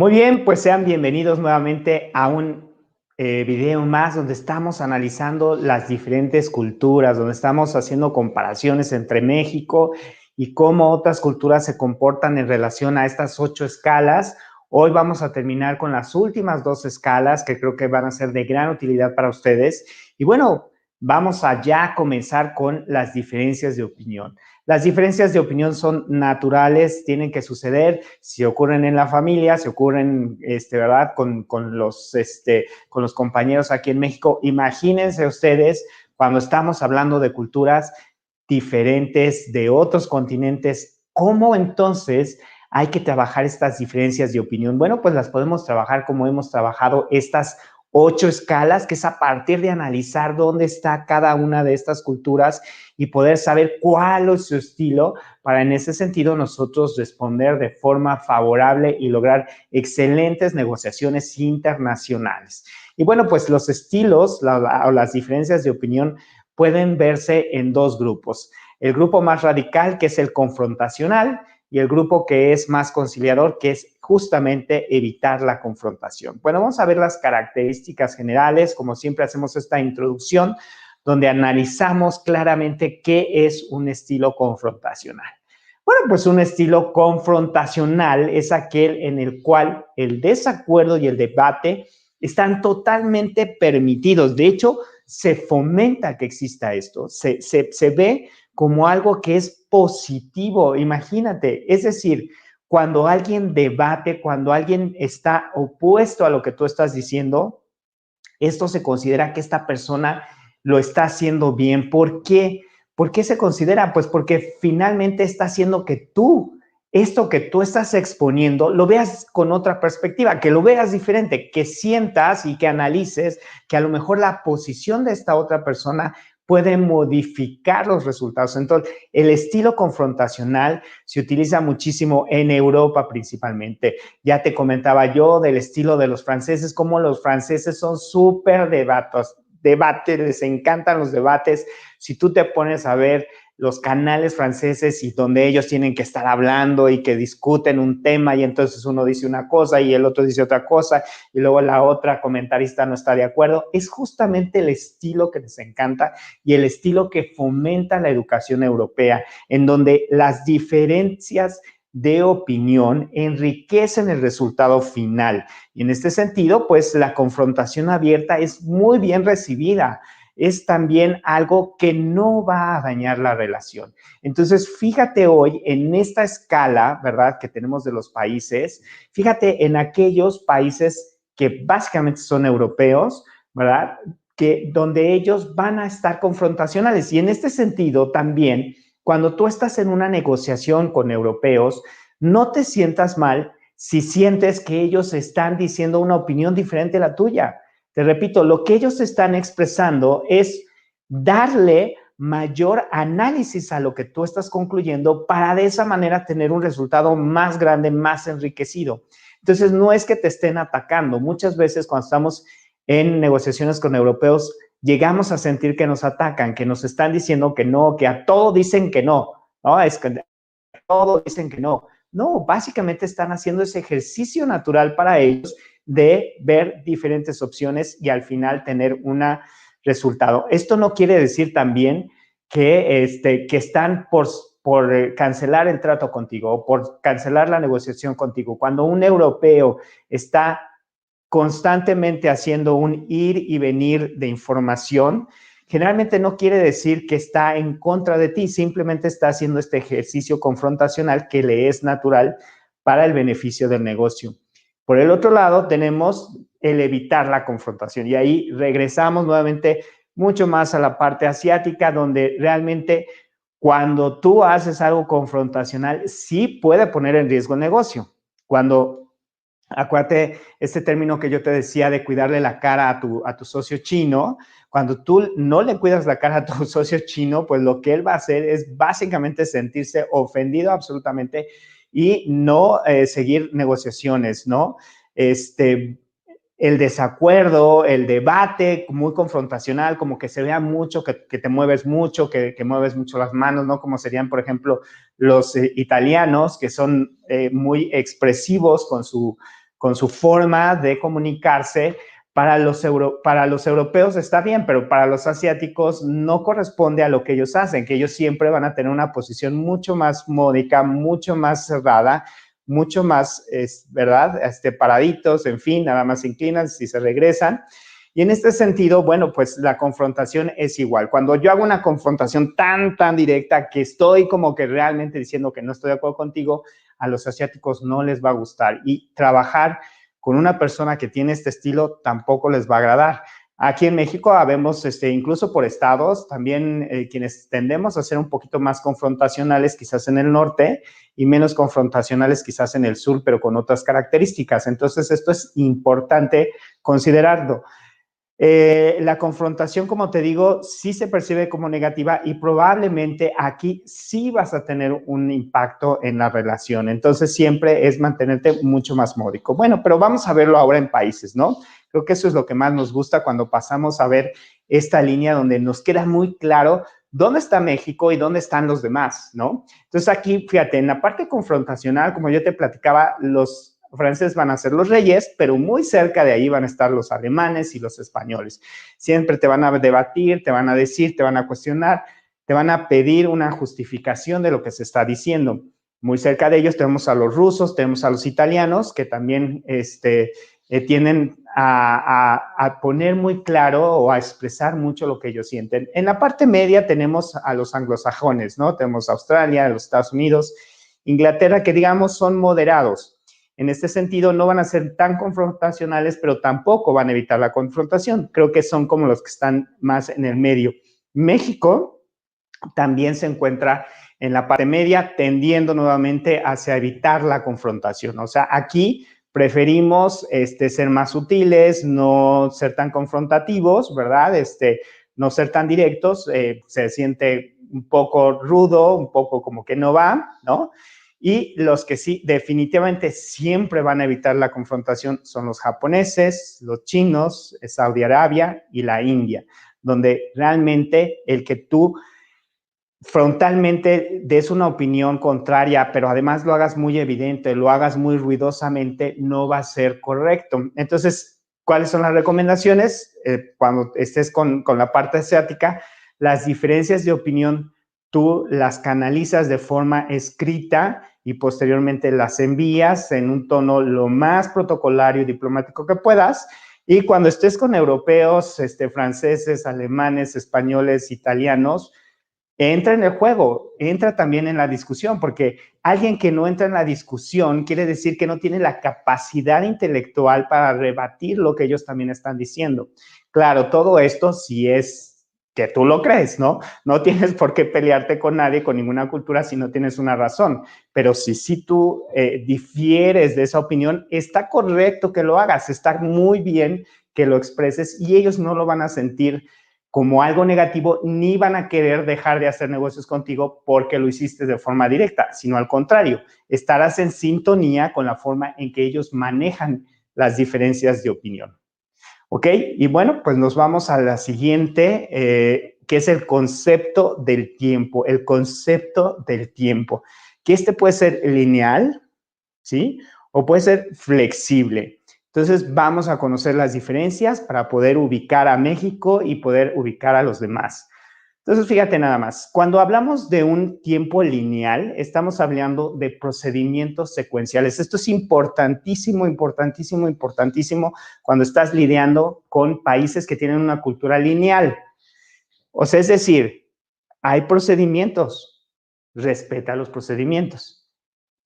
Muy bien, pues sean bienvenidos nuevamente a un video más donde estamos analizando las diferentes culturas, donde estamos haciendo comparaciones entre México y cómo otras culturas se comportan en relación a estas 8 escalas. Hoy vamos a terminar con las últimas 2 escalas que creo que van a ser de gran utilidad para ustedes. Y bueno, vamos a ya comenzar con las diferencias de opinión. Las diferencias de opinión son naturales, tienen que suceder, si ocurren en la familia, si ocurren, ¿verdad? Con los compañeros aquí en México. Imagínense ustedes cuando estamos hablando de culturas diferentes, de otros continentes, ¿cómo entonces hay que trabajar estas diferencias de opinión? Bueno, pues las podemos trabajar como hemos trabajado estas 8 escalas, que es a partir de analizar dónde está cada una de estas culturas y poder saber cuál es su estilo para en ese sentido nosotros responder de forma favorable y lograr excelentes negociaciones internacionales. Y bueno, pues los estilos o las diferencias de opinión pueden verse en 2 grupos. El grupo más radical, que es el confrontacional, y el grupo que es más conciliador, que es justamente evitar la confrontación. Bueno, vamos a ver las características generales, como siempre hacemos esta introducción, donde analizamos claramente qué es un estilo confrontacional. Bueno, pues un estilo confrontacional es aquel en el cual el desacuerdo y el debate están totalmente permitidos. De hecho, se fomenta que exista esto, se ve como algo que es positivo. Imagínate, es decir, cuando alguien debate, cuando alguien está opuesto a lo que tú estás diciendo, esto se considera que esta persona lo está haciendo bien. ¿Por qué? ¿Por qué se considera? Pues porque finalmente está haciendo que tú, esto que tú estás exponiendo, lo veas con otra perspectiva, que lo veas diferente, que sientas y que analices que a lo mejor la posición de esta otra persona puede modificar los resultados. Entonces, el estilo confrontacional se utiliza muchísimo en Europa principalmente. Ya te comentaba yo del estilo de los franceses, cómo los franceses son súper debates, les encantan los debates. Si tú te pones a ver los canales franceses y donde ellos tienen que estar hablando y que discuten un tema y entonces uno dice una cosa y el otro dice otra cosa y luego la otra comentarista no está de acuerdo, es justamente el estilo que les encanta y el estilo que fomenta la educación europea, en donde las diferencias de opinión enriquecen el resultado final. Y en este sentido, pues la confrontación abierta es muy bien recibida. Es también algo que no va a dañar la relación. Entonces, fíjate hoy en esta escala, ¿verdad?, que tenemos de los países, fíjate en aquellos países que básicamente son europeos, ¿verdad?, que donde ellos van a estar confrontacionales. Y en este sentido también, cuando tú estás en una negociación con europeos, no te sientas mal si sientes que ellos están diciendo una opinión diferente a la tuya. Te repito, lo que ellos están expresando es darle mayor análisis a lo que tú estás concluyendo para de esa manera tener un resultado más grande, más enriquecido. Entonces, no es que te estén atacando. Muchas veces cuando estamos en negociaciones con europeos, llegamos a sentir que nos atacan, que nos están diciendo que no, que a todo dicen que no, ¿no? Es que a todo dicen que no. No, básicamente están haciendo ese ejercicio natural para ellos de ver diferentes opciones y al final tener un resultado. Esto no quiere decir también que están por cancelar el trato contigo o por cancelar la negociación contigo. Cuando un europeo está constantemente haciendo un ir y venir de información, generalmente no quiere decir que está en contra de ti, simplemente está haciendo este ejercicio confrontacional que le es natural para el beneficio del negocio. Por el otro lado, tenemos el evitar la confrontación y ahí regresamos nuevamente mucho más a la parte asiática, donde realmente cuando tú haces algo confrontacional, sí puede poner en riesgo el negocio. Acuérdate este término que yo te decía de cuidarle la cara a tu socio chino. Cuando tú no le cuidas la cara a tu socio chino, pues lo que él va a hacer es básicamente sentirse ofendido absolutamente y no seguir negociaciones, ¿no? El desacuerdo, el debate muy confrontacional, como que se vea mucho, que te mueves mucho, que mueves mucho las manos, ¿no? Como serían, por ejemplo, los italianos, que son muy expresivos con su forma de comunicarse. Para los europeos está bien, pero para los asiáticos no corresponde a lo que ellos hacen, que ellos siempre van a tener una posición mucho más módica, mucho más cerrada, mucho más, ¿verdad? Paraditos, en fin, nada más se inclinan si se regresan. Y en este sentido, bueno, pues la confrontación es igual. Cuando yo hago una confrontación tan directa que estoy como que realmente diciendo que no estoy de acuerdo contigo, a los asiáticos no les va a gustar. Y trabajar con una persona que tiene este estilo tampoco les va a agradar. Aquí en México habemos, incluso por estados, también quienes tendemos a ser un poquito más confrontacionales quizás en el norte y menos confrontacionales quizás en el sur, pero con otras características. Entonces, esto es importante considerarlo. La confrontación, como te digo, sí se percibe como negativa y probablemente aquí sí vas a tener un impacto en la relación. Entonces, siempre es mantenerte mucho más módico. Bueno, pero vamos a verlo ahora en países, ¿no? Creo que eso es lo que más nos gusta cuando pasamos a ver esta línea donde nos queda muy claro dónde está México y dónde están los demás, ¿no? Entonces, aquí, fíjate, en la parte confrontacional, como yo te platicaba, los franceses van a ser los reyes, pero muy cerca de ahí van a estar los alemanes y los españoles. Siempre te van a debatir, te van a decir, te van a cuestionar, te van a pedir una justificación de lo que se está diciendo. Muy cerca de ellos tenemos a los rusos, tenemos a los italianos, que también tienden a poner muy claro o a expresar mucho lo que ellos sienten. En la parte media tenemos a los anglosajones, ¿no? Tenemos a Australia, los Estados Unidos, Inglaterra, que digamos son moderados. En este sentido, no van a ser tan confrontacionales, pero tampoco van a evitar la confrontación. Creo que son como los que están más en el medio. México también se encuentra en la parte media, tendiendo nuevamente hacia evitar la confrontación. O sea, aquí preferimos ser más sutiles, no ser tan confrontativos, ¿verdad? No ser tan directos, se siente un poco rudo, un poco como que no va, ¿no? Y los que sí, definitivamente siempre van a evitar la confrontación son los japoneses, los chinos, Saudi Arabia y la India, donde realmente el que tú frontalmente des una opinión contraria, pero además lo hagas muy evidente, lo hagas muy ruidosamente, no va a ser correcto. Entonces, ¿cuáles son las recomendaciones? Cuando estés con la parte asiática, las diferencias de opinión tú las canalizas de forma escrita y posteriormente las envías en un tono lo más protocolario y diplomático que puedas. Y cuando estés con europeos, franceses, alemanes, españoles, italianos, entra en el juego, entra también en la discusión, porque alguien que no entra en la discusión quiere decir que no tiene la capacidad intelectual para rebatir lo que ellos también están diciendo. Claro, todo esto sí es que tú lo crees, ¿no? No tienes por qué pelearte con nadie, con ninguna cultura, si no tienes una razón. Pero si tú difieres de esa opinión, está correcto que lo hagas, está muy bien que lo expreses y ellos no lo van a sentir como algo negativo, ni van a querer dejar de hacer negocios contigo porque lo hiciste de forma directa, sino al contrario, estarás en sintonía con la forma en que ellos manejan las diferencias de opinión. ¿Ok? Y bueno, pues nos vamos a la siguiente, que es el concepto del tiempo, el concepto del tiempo, que puede ser lineal, ¿sí? O puede ser flexible. Entonces, vamos a conocer las diferencias para poder ubicar a México y poder ubicar a los demás. Entonces, fíjate nada más, cuando hablamos de un tiempo lineal, estamos hablando de procedimientos secuenciales. Esto es importantísimo, importantísimo, importantísimo cuando estás lidiando con países que tienen una cultura lineal. O sea, es decir, hay procedimientos, respeta los procedimientos.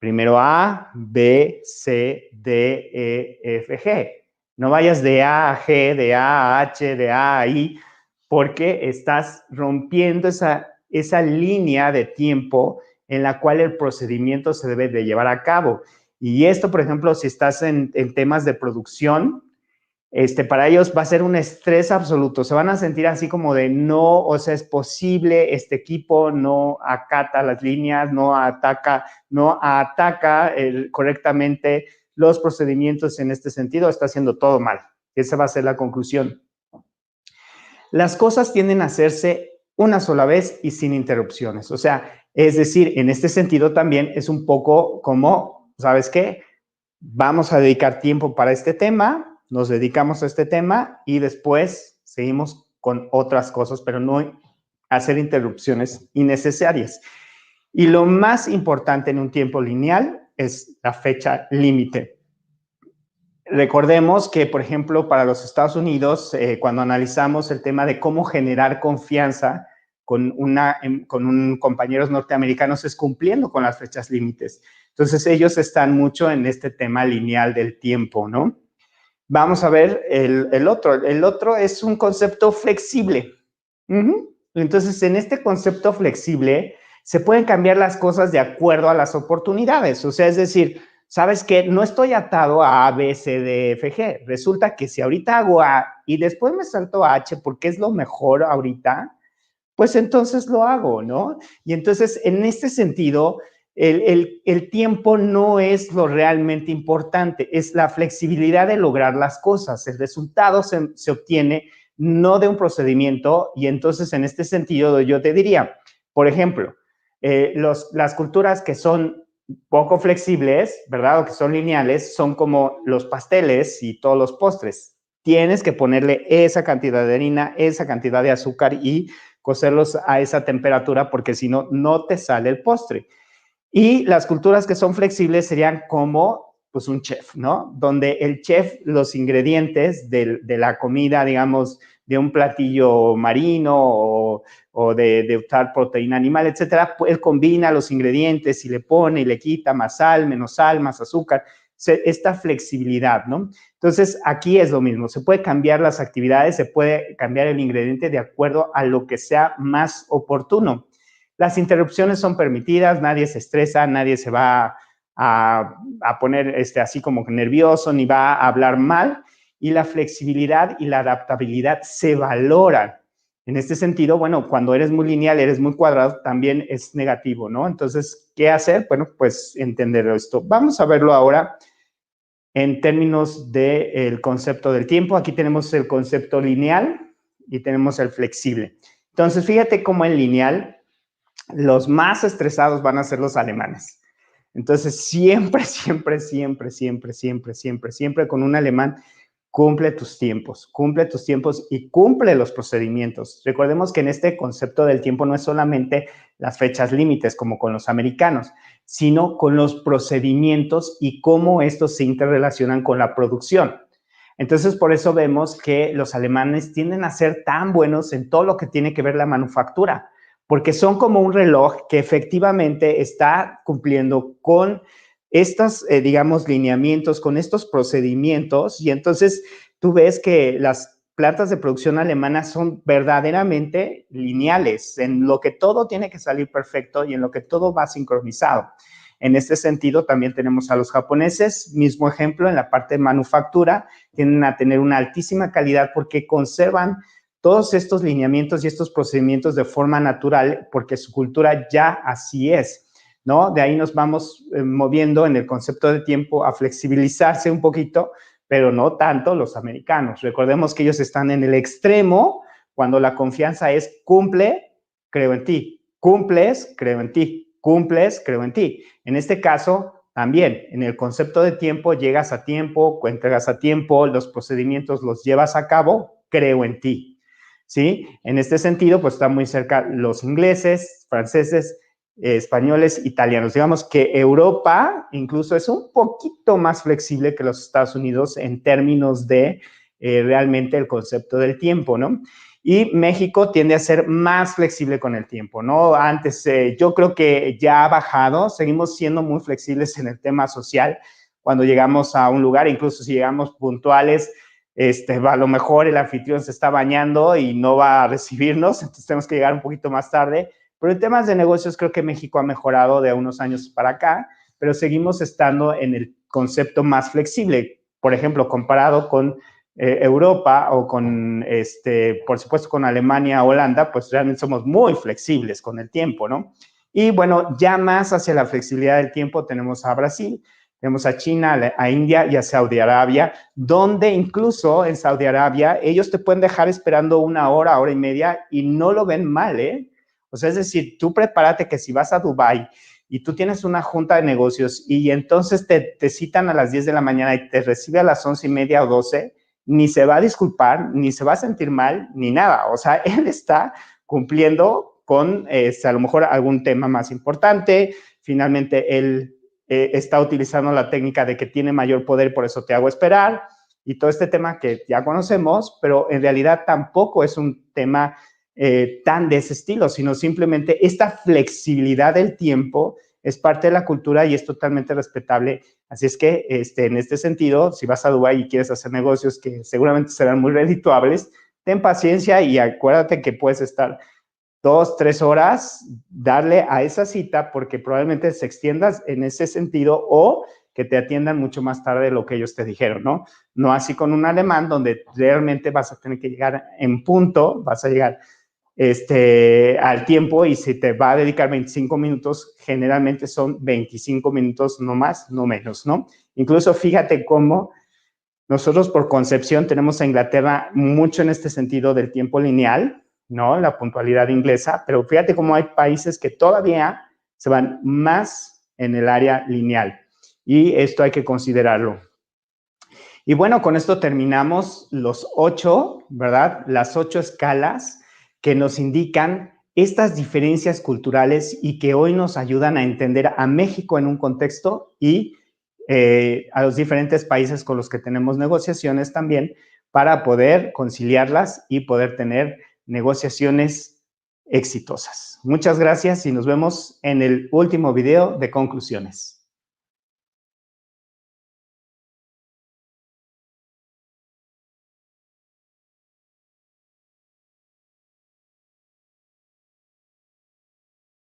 Primero A, B, C, D, E, F, G. No vayas de A a G, de A a H, de A a I, porque estás rompiendo esa línea de tiempo en la cual el procedimiento se debe de llevar a cabo. Y esto, por ejemplo, si estás en temas de producción, para ellos va a ser un estrés absoluto. Se van a sentir así como de no, o sea, es posible, este equipo no acata las líneas, no ataca correctamente los procedimientos en este sentido, está haciendo todo mal. Esa va a ser la conclusión. Las cosas tienden a hacerse una sola vez y sin interrupciones. O sea, es decir, en este sentido también es un poco como, ¿sabes qué? vamos a dedicar tiempo para este tema, nos dedicamos a este tema y después seguimos con otras cosas, pero no hacer interrupciones innecesarias. Y lo más importante en un tiempo lineal es la fecha límite. Recordemos que, por ejemplo, para los Estados Unidos, cuando analizamos el tema de cómo generar confianza con compañeros norteamericanos, es cumpliendo con las fechas límites. Entonces, ellos están mucho en este tema lineal del tiempo, ¿no? Vamos a ver el otro. El otro es un concepto flexible. Entonces, en este concepto flexible, se pueden cambiar las cosas de acuerdo a las oportunidades. O sea, es decir, ¿sabes qué? No estoy atado a A, B, C, D, F, G. Resulta que si ahorita hago A y después me salto a H porque es lo mejor ahorita, pues entonces lo hago, ¿no? Y entonces, en este sentido, el tiempo no es lo realmente importante, es la flexibilidad de lograr las cosas. El resultado se obtiene no de un procedimiento, y entonces en este sentido yo te diría, por ejemplo, las culturas que son poco flexibles, ¿verdad? O que son lineales, son como los pasteles y todos los postres. Tienes que ponerle esa cantidad de harina, esa cantidad de azúcar y cocerlos a esa temperatura, porque si no, no te sale el postre. Y las culturas que son flexibles serían como pues un chef, ¿no? Donde el chef, los ingredientes de la comida, digamos, de un platillo marino o de usar proteína animal, etcétera, pues él combina los ingredientes y le pone y le quita más sal, menos sal, más azúcar, esta flexibilidad, ¿no? Entonces, aquí es lo mismo, se puede cambiar las actividades, se puede cambiar el ingrediente de acuerdo a lo que sea más oportuno. Las interrupciones son permitidas, nadie se estresa, nadie se va a poner así como nervioso, ni va a hablar mal, y la flexibilidad y la adaptabilidad se valoran. En este sentido, bueno, cuando eres muy lineal, eres muy cuadrado, también es negativo, ¿no? Entonces, ¿qué hacer? Bueno, pues entender esto. Vamos a verlo ahora en términos del concepto del tiempo. Aquí tenemos el concepto lineal y tenemos el flexible. Entonces, fíjate cómo el lineal, los más estresados van a ser los alemanes. Entonces, siempre, siempre, siempre, siempre, siempre, siempre, siempre con un alemán, cumple tus tiempos y cumple los procedimientos. Recordemos que en este concepto del tiempo no es solamente las fechas límites como con los americanos, sino con los procedimientos y cómo estos se interrelacionan con la producción. Entonces, por eso vemos que los alemanes tienden a ser tan buenos en todo lo que tiene que ver la manufactura, porque son como un reloj que efectivamente está cumpliendo con estos, digamos, lineamientos, con estos procedimientos, y entonces tú ves que las plantas de producción alemanas son verdaderamente lineales, en lo que todo tiene que salir perfecto y en lo que todo va sincronizado. En este sentido, también tenemos a los japoneses, mismo ejemplo, en la parte de manufactura, tienden a tener una altísima calidad porque conservan todos estos lineamientos y estos procedimientos de forma natural, porque su cultura ya así es, ¿no? De ahí nos vamos moviendo en el concepto de tiempo a flexibilizarse un poquito, pero no tanto los americanos. Recordemos que ellos están en el extremo cuando la confianza es cumple, creo en ti, cumples, creo en ti, cumples, creo en ti. En este caso, también en el concepto de tiempo, llegas a tiempo, entregas a tiempo, los procedimientos los llevas a cabo, creo en ti. ¿Sí? En este sentido, pues está muy cerca los ingleses, franceses, españoles, italianos. Digamos que Europa incluso es un poquito más flexible que los Estados Unidos en términos de realmente el concepto del tiempo, ¿no? Y México tiende a ser más flexible con el tiempo, ¿no? Antes, yo creo que ya ha bajado, seguimos siendo muy flexibles en el tema social cuando llegamos a un lugar, incluso si llegamos puntuales, a lo mejor el anfitrión se está bañando y no va a recibirnos, entonces tenemos que llegar un poquito más tarde. Pero en temas de negocios creo que México ha mejorado de unos años para acá, pero seguimos estando en el concepto más flexible, por ejemplo, comparado con Europa o con, por supuesto, con Alemania, Holanda, pues realmente somos muy flexibles con el tiempo, ¿no? Y bueno, ya más hacia la flexibilidad del tiempo tenemos a Brasil, tenemos a China, a India y a Saudi Arabia, donde incluso en Saudi Arabia ellos te pueden dejar esperando una hora, hora y media y no lo ven mal, ¿eh? O sea, es decir, tú prepárate que si vas a Dubái y tú tienes una junta de negocios y entonces te citan a las 10 de la mañana y te recibe a las 11:30 o 12, ni se va a disculpar, ni se va a sentir mal, ni nada. O sea, él está cumpliendo con a lo mejor algún tema más importante. Finalmente, él está utilizando la técnica de que tiene mayor poder, por eso te hago esperar, y todo este tema que ya conocemos, pero en realidad tampoco es un tema tan de ese estilo, sino simplemente esta flexibilidad del tiempo es parte de la cultura y es totalmente respetable. Así es que en este sentido, si vas a Dubái y quieres hacer negocios que seguramente serán muy redituables, ten paciencia y acuérdate que puedes estar 2, 3 horas, darle a esa cita porque probablemente se extiendas en ese sentido o que te atiendan mucho más tarde de lo que ellos te dijeron, ¿no? No así con un alemán donde realmente vas a tener que llegar en punto, vas a llegar al tiempo y si te va a dedicar 25 minutos, generalmente son 25 minutos, no más, no menos, ¿no? Incluso fíjate cómo nosotros por concepción tenemos a Inglaterra mucho en este sentido del tiempo lineal, ¿no? La puntualidad inglesa, pero fíjate cómo hay países que todavía se van más en el área lineal y esto hay que considerarlo. Y bueno, con esto terminamos los 8, ¿verdad? Las 8 escalas que nos indican estas diferencias culturales y que hoy nos ayudan a entender a México en un contexto y a los diferentes países con los que tenemos negociaciones también para poder conciliarlas y poder tener negociaciones exitosas. Muchas gracias y nos vemos en el último video de conclusiones.